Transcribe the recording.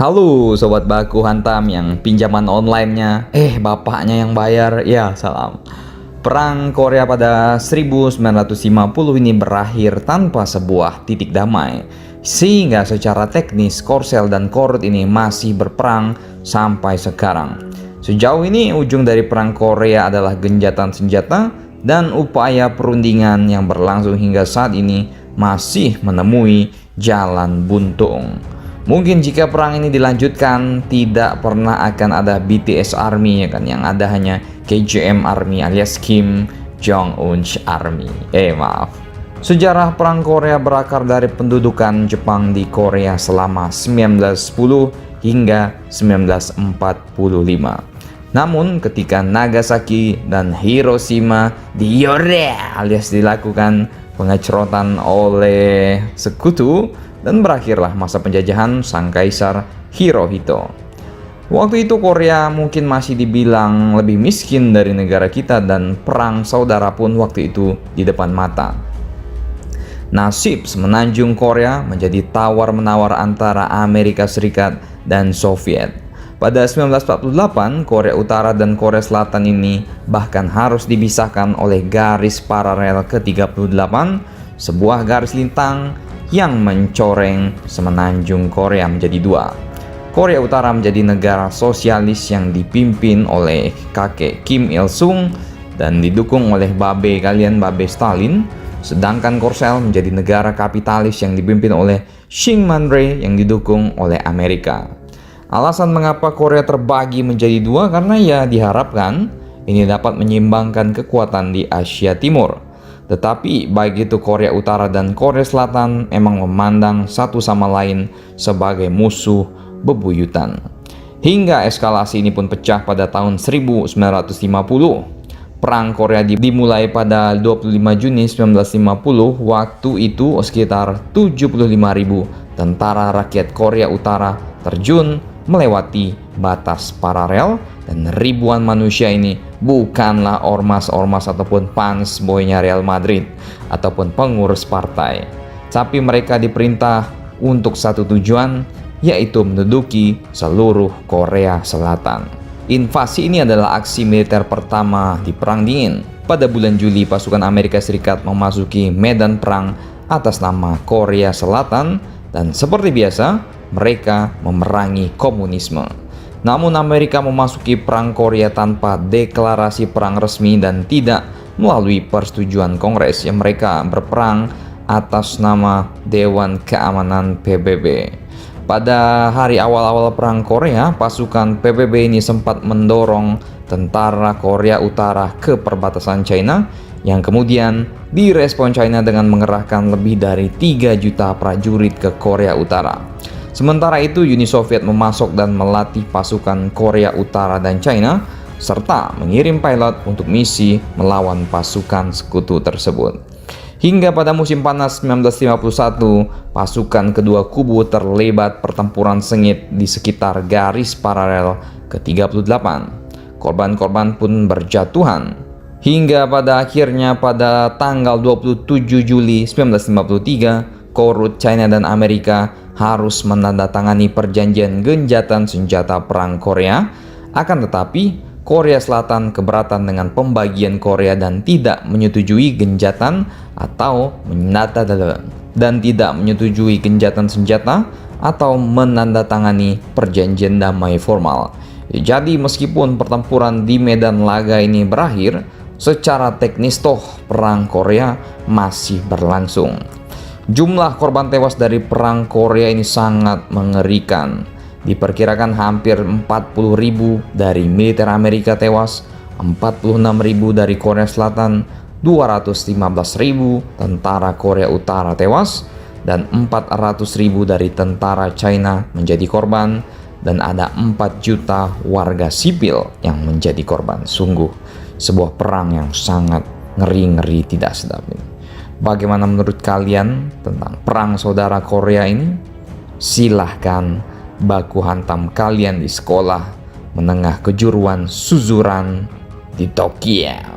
Halo sobat baku hantam yang pinjaman online-nya bapaknya yang bayar. Ya salam. Perang Korea pada 1950 ini berakhir tanpa sebuah titik damai, sehingga secara teknis Korsel dan Korut ini masih berperang sampai sekarang. Sejauh ini ujung dari perang Korea adalah genjatan senjata dan upaya perundingan yang berlangsung hingga saat ini masih menemui jalan buntung. Mungkin jika perang ini dilanjutkan, tidak pernah akan ada BTS Army, ya kan? Yang ada hanya KJM Army alias Kim Jong-un Army. Maaf. Sejarah perang Korea berakar dari pendudukan Jepang di Korea selama 1910 hingga 1945. Namun ketika Nagasaki dan Hiroshima alias dilakukan pengecerotan oleh sekutu, dan berakhirlah masa penjajahan sang kaisar Hirohito. Waktu itu Korea mungkin masih dibilang lebih miskin dari negara kita dan perang saudara pun waktu itu di depan mata. Nasib semenanjung Korea menjadi tawar-menawar antara Amerika Serikat dan Soviet. Pada 1948, Korea Utara dan Korea Selatan ini bahkan harus dipisahkan oleh garis paralel ke-38, sebuah garis lintang yang mencoreng semenanjung Korea menjadi dua. Korea Utara menjadi negara sosialis yang dipimpin oleh kakek Kim Il Sung dan didukung oleh babe Stalin, sedangkan Korsel menjadi negara kapitalis yang dipimpin oleh Syngman Rhee yang didukung oleh Amerika. Alasan mengapa Korea terbagi menjadi dua karena ya diharapkan ini dapat menyeimbangkan kekuatan di Asia Timur. Tetapi baik itu Korea Utara dan Korea Selatan memang memandang satu sama lain sebagai musuh bebuyutan. Hingga eskalasi ini pun pecah pada tahun 1950. Perang Korea dimulai pada 25 Juni 1950. Waktu itu sekitar 75.000 tentara rakyat Korea Utara terjun melewati batas paralel, dan ribuan manusia ini bukanlah ormas-ormas ataupun fans boynya Real Madrid ataupun pengurus partai, tapi mereka diperintah untuk satu tujuan, yaitu menduduki seluruh Korea Selatan. Invasi ini adalah aksi militer pertama di Perang Dingin. Pada bulan Juli, pasukan Amerika Serikat memasuki medan perang atas nama Korea Selatan, dan seperti biasa mereka memerangi komunisme. Namun Amerika memasuki perang Korea tanpa deklarasi perang resmi dan tidak melalui persetujuan Kongres, yang mereka berperang atas nama Dewan Keamanan PBB. Pada hari awal-awal perang Korea, pasukan PBB ini sempat mendorong tentara Korea Utara ke perbatasan China, yang kemudian direspon China dengan mengerahkan lebih dari 3 juta prajurit ke Korea Utara. Sementara itu Uni Soviet memasok dan melatih pasukan Korea Utara dan China, serta mengirim pilot untuk misi melawan pasukan sekutu tersebut. Hingga pada musim panas 1951, pasukan kedua kubu terlibat pertempuran sengit di sekitar garis paralel ke-38. Korban-korban pun berjatuhan. Hingga pada akhirnya pada tanggal 27 Juli 1953, Korut, China, dan Amerika harus menandatangani perjanjian genjatan senjata perang Korea. Akan tetapi Korea Selatan keberatan dengan pembagian Korea dan tidak menyetujui genjatan atau genjatan senjata atau menandatangani perjanjian damai formal. Jadi meskipun pertempuran di medan laga ini berakhir, secara teknis perang Korea masih berlangsung. Jumlah korban tewas dari perang Korea ini sangat mengerikan. Diperkirakan hampir 40.000 dari militer Amerika tewas, 46.000 dari Korea Selatan, 215.000 tentara Korea Utara tewas, dan 400.000 dari tentara China menjadi korban, dan ada 4 juta warga sipil yang menjadi korban. Sungguh sebuah perang yang sangat ngeri-ngeri tidak sedap ini. Bagaimana menurut kalian tentang perang saudara Korea ini? Silahkan baku hantam kalian di sekolah menengah kejuruan Suzuran di Tokyo.